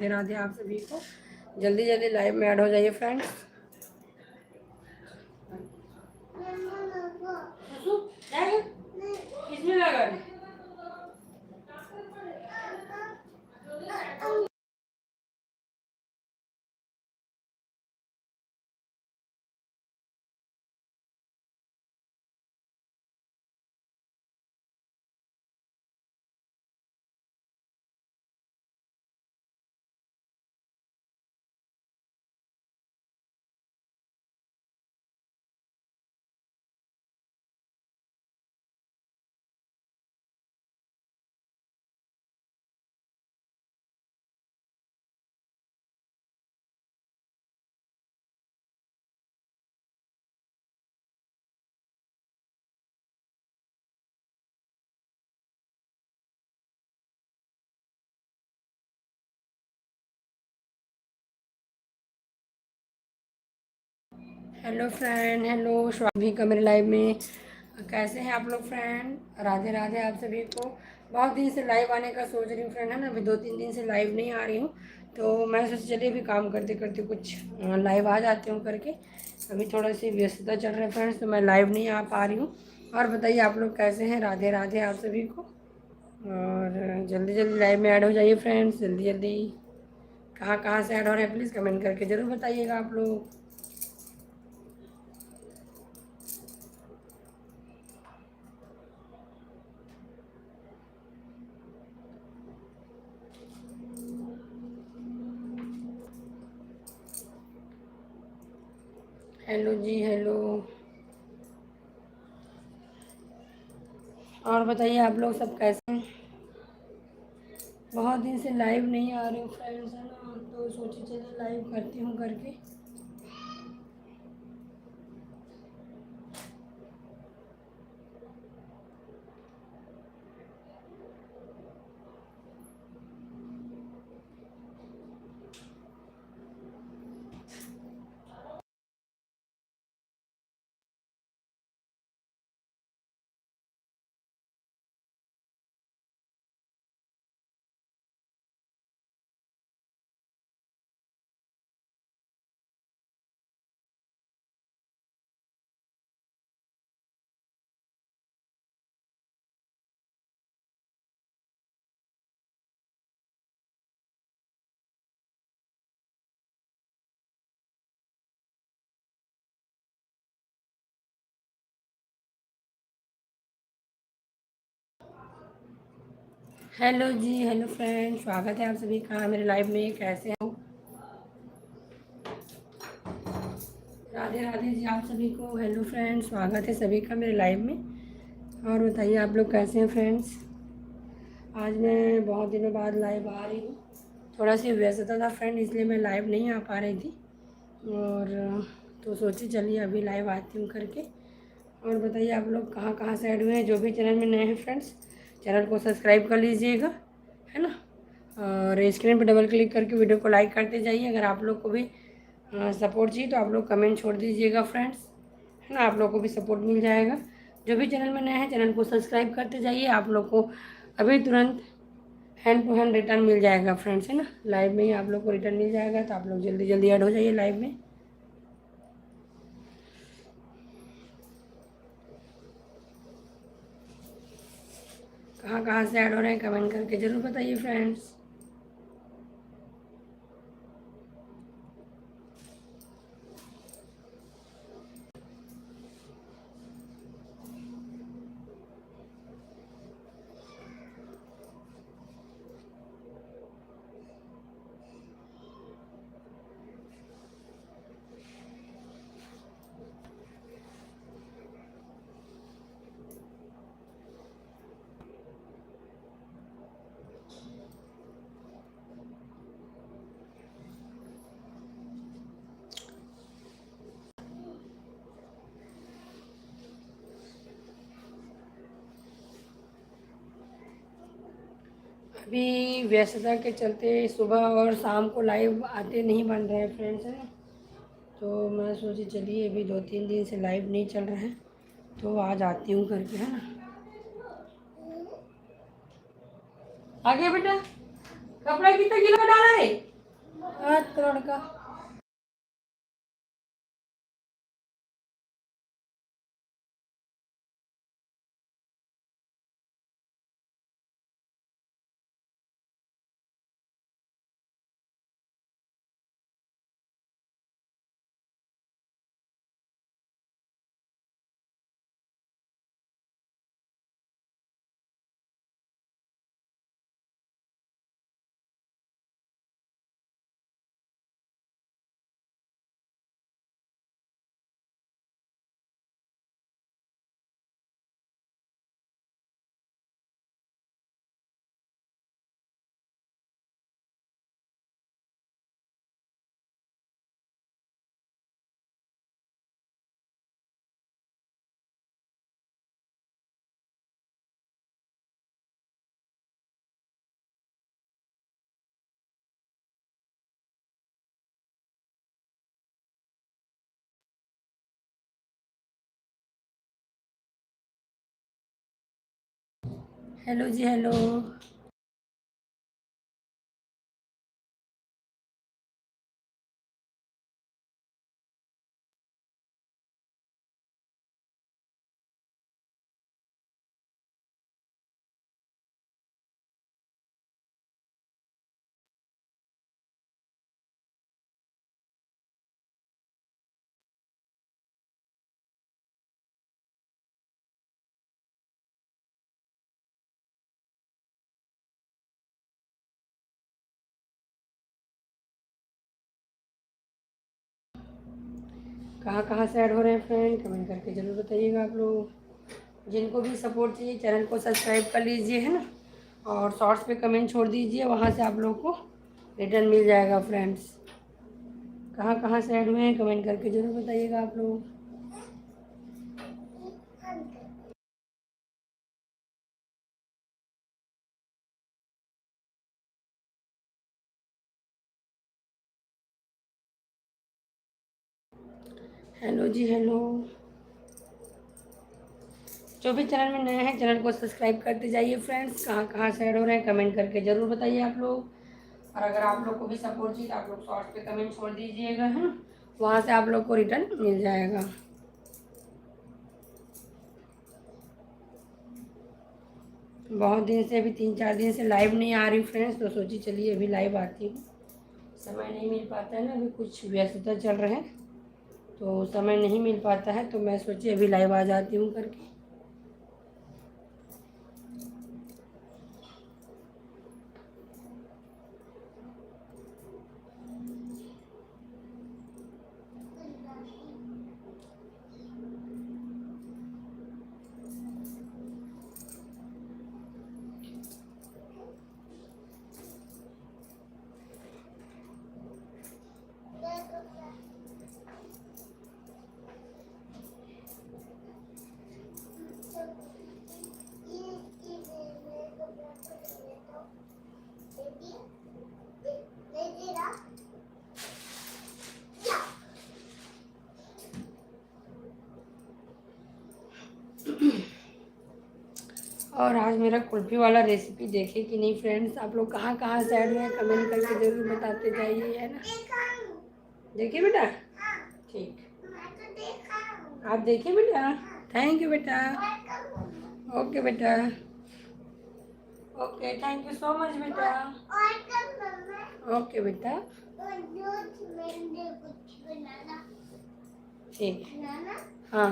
राधे आप सभी को। जल्दी जल्दी लाइव में ऐड हो जाइए फ्रेंड्स। किसमें लगा हेलो फ्रेंड, हेलो स्वामी का मेरे लाइव में। कैसे हैं आप लोग फ्रेंड? राधे राधे आप सभी को। बहुत दिन से लाइव आने का सोच रही हूँ फ्रेंड, है ना। अभी 2-3 दिन से लाइव नहीं आ रही हूँ, तो मैं सोचा चलिए अभी काम करते करते कुछ लाइव आ जाती हूँ करके। अभी थोड़ा सी व्यस्तता चल रही है फ्रेंड्स, तो मैं लाइव नहीं आ पा रही हूँ। और बताइए आप लोग कैसे हैं? राधे राधे आप सभी को। और जल्दी जल्दी लाइव में ऐड हो जाइए फ्रेंड्स, जल्दी जल्दी। कहाँ कहाँ से ऐड हो रहे हैं प्लीज़ कमेंट करके ज़रूर बताइएगा आप लोग। हेलो जी, हेलो। और बताइए आप लोग सब कैसे हैं? बहुत दिन से लाइव नहीं आ रही हूँ फ्रेंड्स, है ना, तो सोची चलिए लाइव करती हूँ करके। हेलो जी, हेलो फ्रेंड, स्वागत है आप सभी का मेरे लाइव में। कैसे हो? राधे राधे जी आप सभी को। हेलो फ्रेंड, स्वागत है सभी का मेरे लाइव में। और बताइए आप लोग कैसे हैं फ्रेंड्स? आज मैं बहुत दिनों बाद लाइव आ रही हूँ। थोड़ा सी व्यस्तता था फ्रेंड, इसलिए मैं लाइव नहीं आ पा रही थी। और तो सोची चलिए अभी लाइव आती हूँ करके। और बताइए आप लोग कहाँ कहाँ से ऐड हुए हैं? जो भी चैनल में नए हैं फ्रेंड्स, चैनल को सब्सक्राइब कर लीजिएगा, है ना। और स्क्रीन पर डबल क्लिक करके वीडियो को लाइक करते जाइए। अगर आप लोग को भी सपोर्ट चाहिए तो आप लोग कमेंट छोड़ दीजिएगा फ्रेंड्स, है ना। आप लोग को भी सपोर्ट मिल जाएगा। जो भी चैनल में नए हैं चैनल को सब्सक्राइब करते जाइए। आप लोग को अभी तुरंत हैंड टू हैंड रिटर्न मिल जाएगा फ्रेंड्स, है ना। लाइव में ही आप लोग को रिटर्न मिल जाएगा, तो आप लोग जल्दी जल्दी ऐड हो जाइए लाइव में। कहाँ कहाँ से ऐड हो रहे हैं कमेंट करके ज़रूर बताइए फ्रेंड्स। अभी व्यस्तता के चलते सुबह और शाम को लाइव आते नहीं बन रहे हैं फ्रेंड्स, है ना। तो मैं सोची चलिए अभी 2-3 दिन से लाइव नहीं चल रहा है, तो आज आती हूँ करके, है ना। आ गया बेटा, कपड़ा कितना किलो डाला है? लड़का। हेलो जी हेलो। कहाँ कहाँ से ऐड हो रहे हैं फ्रेंड, कमेंट करके ज़रूर बताइएगा आप लोग। जिनको भी सपोर्ट चाहिए चैनल को सब्सक्राइब कर लीजिए, है ना। और शॉर्ट्स पे कमेंट छोड़ दीजिए, वहाँ से आप लोग को रिटर्न मिल जाएगा फ्रेंड्स। कहाँ कहाँ से ऐड हुए हैं कमेंट करके ज़रूर बताइएगा आप लोग। हेलो जी हेलो। जो भी चैनल में नए हैं चैनल को सब्सक्राइब करते जाइए फ्रेंड्स। कहाँ कहाँ से ऐड हो रहे हैं कमेंट करके ज़रूर बताइए आप लोग। और अगर आप लोग को भी सपोर्ट चाहिए तो आप लोग शॉर्ट्स पे कमेंट छोड़ दीजिएगा, है ना। वहाँ से आप लोग को रिटर्न मिल जाएगा। बहुत दिन से, अभी 3-4 दिन से लाइव नहीं आ रही फ्रेंड्स, तो सोची चलिए अभी लाइव आती हूँ। समय नहीं मिल पाता है ना, अभी कुछ व्यस्तता चल रहे हैं तो समय नहीं मिल पाता है, तो मैं सोची अभी लाइव आ जाती हूँ करके। और आज मेरा कुल्फ़ी वाला रेसिपी देखे कि नहीं फ्रेंड्स, आप लोग कहाँ कहाँ से ऐड हुए हैं कमेंट करके ज़रूर बताते जाइए, है ना। देखिए बेटा। ठीक, आप देखिए बेटा। थैंक यू बेटा। ओके बेटा। Okay, thank you so much बेटा। ओके बेटा। ठीक। हाँ।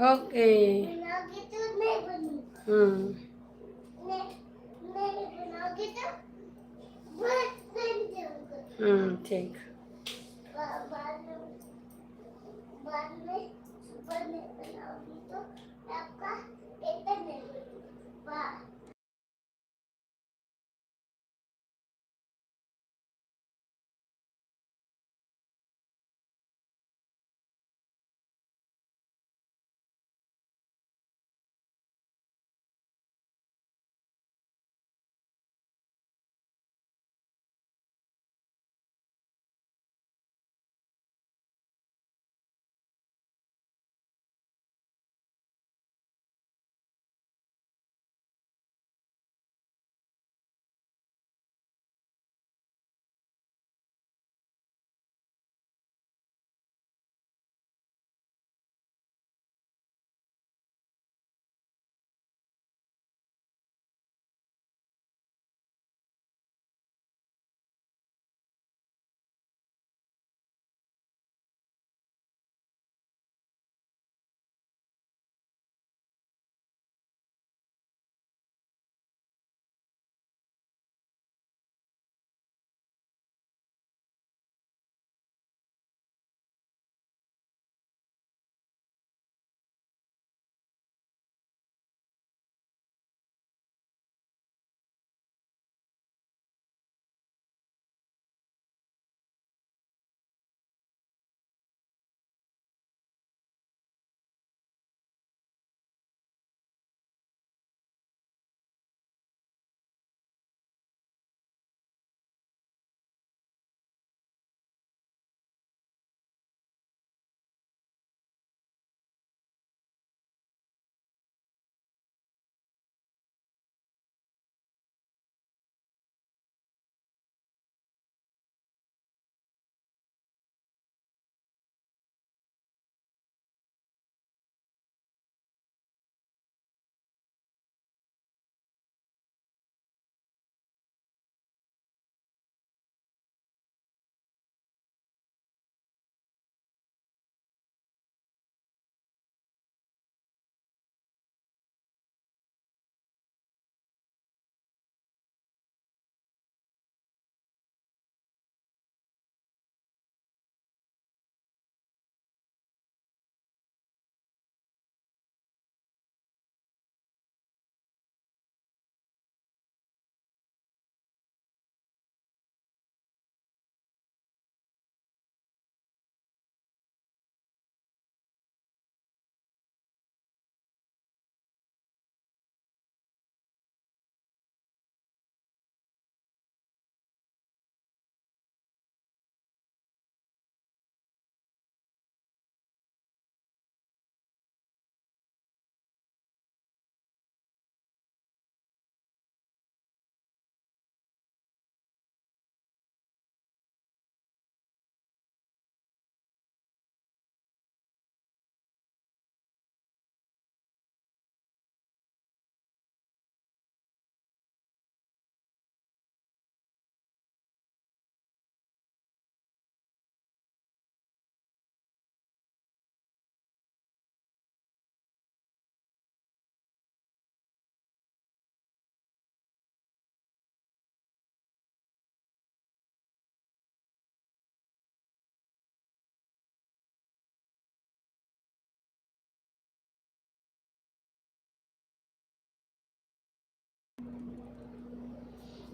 ओके। हम्म। ठीक।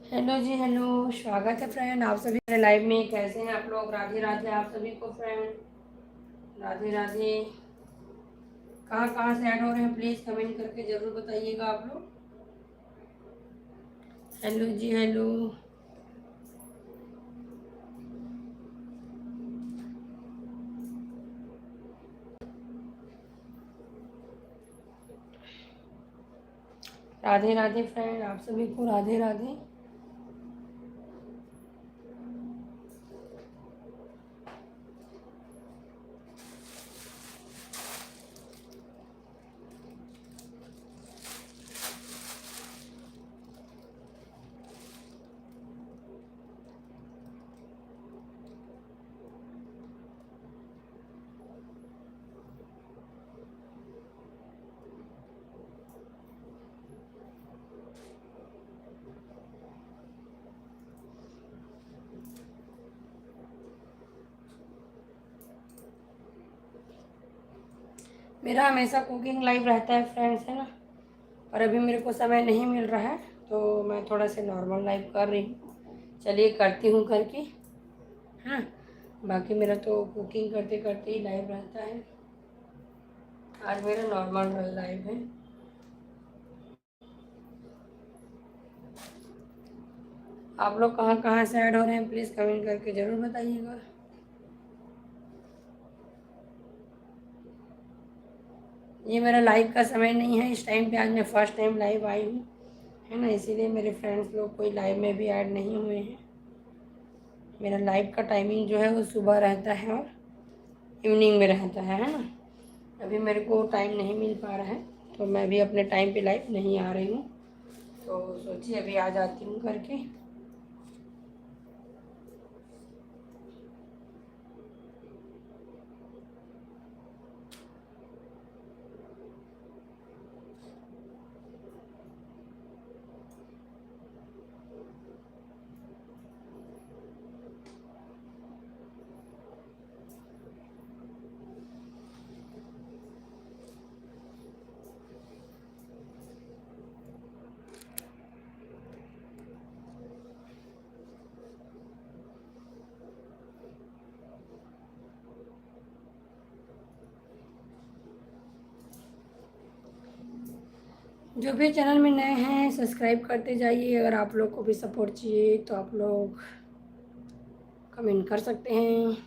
हेलो जी, हेलो। स्वागत है फ्रेंड आप सभी मेरे लाइव में। कैसे हैं आप लोग? राधे राधे आप सभी को फ्रेंड। राधे राधे। कहाँ कहाँ से ऐड हो रहे हैं प्लीज़ कमेंट करके ज़रूर बताइएगा आप लोग। हेलो जी, हेलो। राधे राधे फ्रेंड आप सभी को राधे राधे। मेरा हमेशा कुकिंग लाइव रहता है फ्रेंड्स, है ना। और अभी मेरे को समय नहीं मिल रहा है तो मैं थोड़ा से नॉर्मल लाइव कर रही हूँ। चलिए करती हूँ करके, हाँ। बाकी मेरा तो कुकिंग करते करते ही लाइव रहता है। आज मेरा नॉर्मल लाइव है। आप लोग कहाँ कहाँ से ऐड हो रहे हैं प्लीज़ कमेंट करके ज़रूर बताइएगा। ये मेरा लाइव का समय नहीं है इस टाइम पे। आज मैं फ़र्स्ट टाइम लाइव आई हूँ, है ना। इसीलिए मेरे फ्रेंड्स लोग कोई लाइव में भी ऐड नहीं हुए हैं। मेरा लाइव का टाइमिंग जो है वो सुबह रहता है और इवनिंग में रहता है ना। अभी मेरे को टाइम नहीं मिल पा रहा है तो मैं भी अपने टाइम पे लाइव नहीं आ रही हूँ। तो सोचिए अभी आ जाती हूँ करके। जो भी चैनल में नए हैं सब्सक्राइब करते जाइए। अगर आप लोग को भी सपोर्ट चाहिए तो आप लोग कमेंट कर सकते हैं।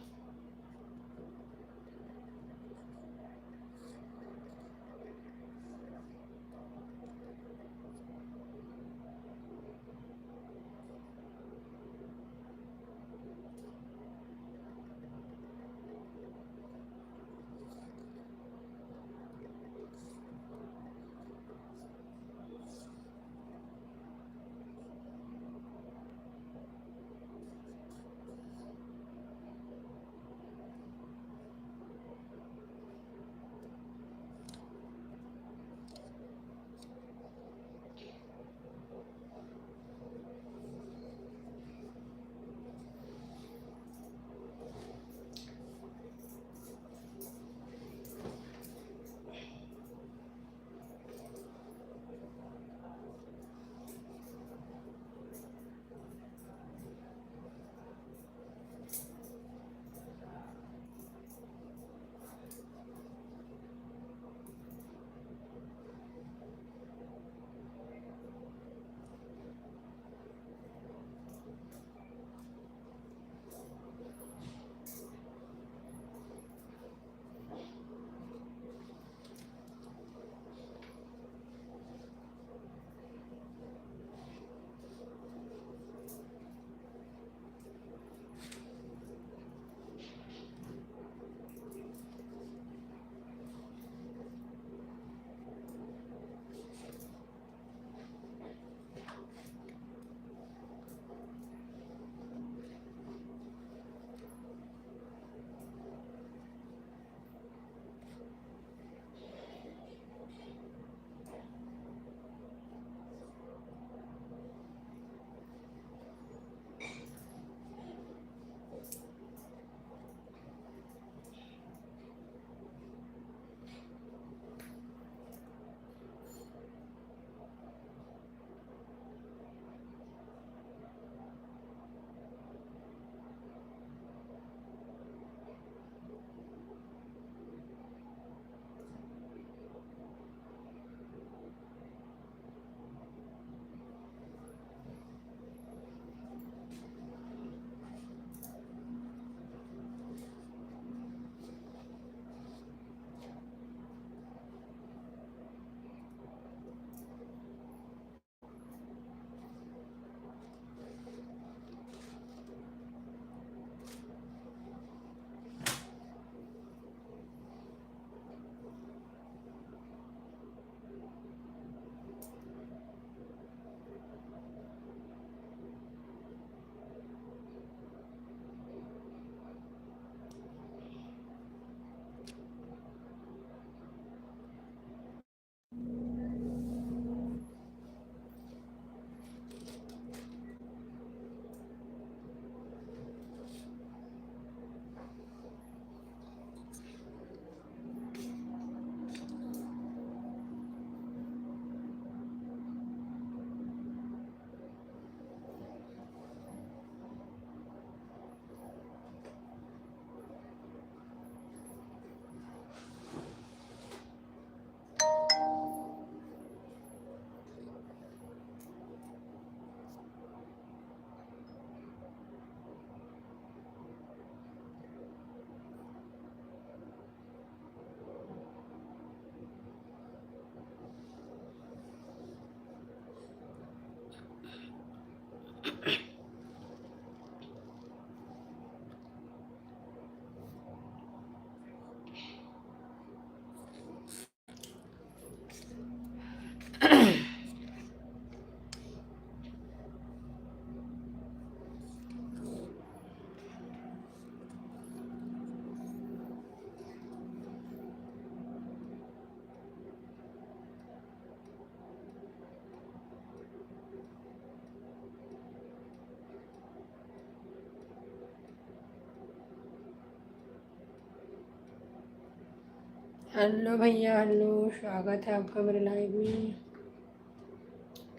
हेलो भैया, हेलो, स्वागत है आपका मेरे लाइव में।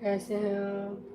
कैसे हैं आप?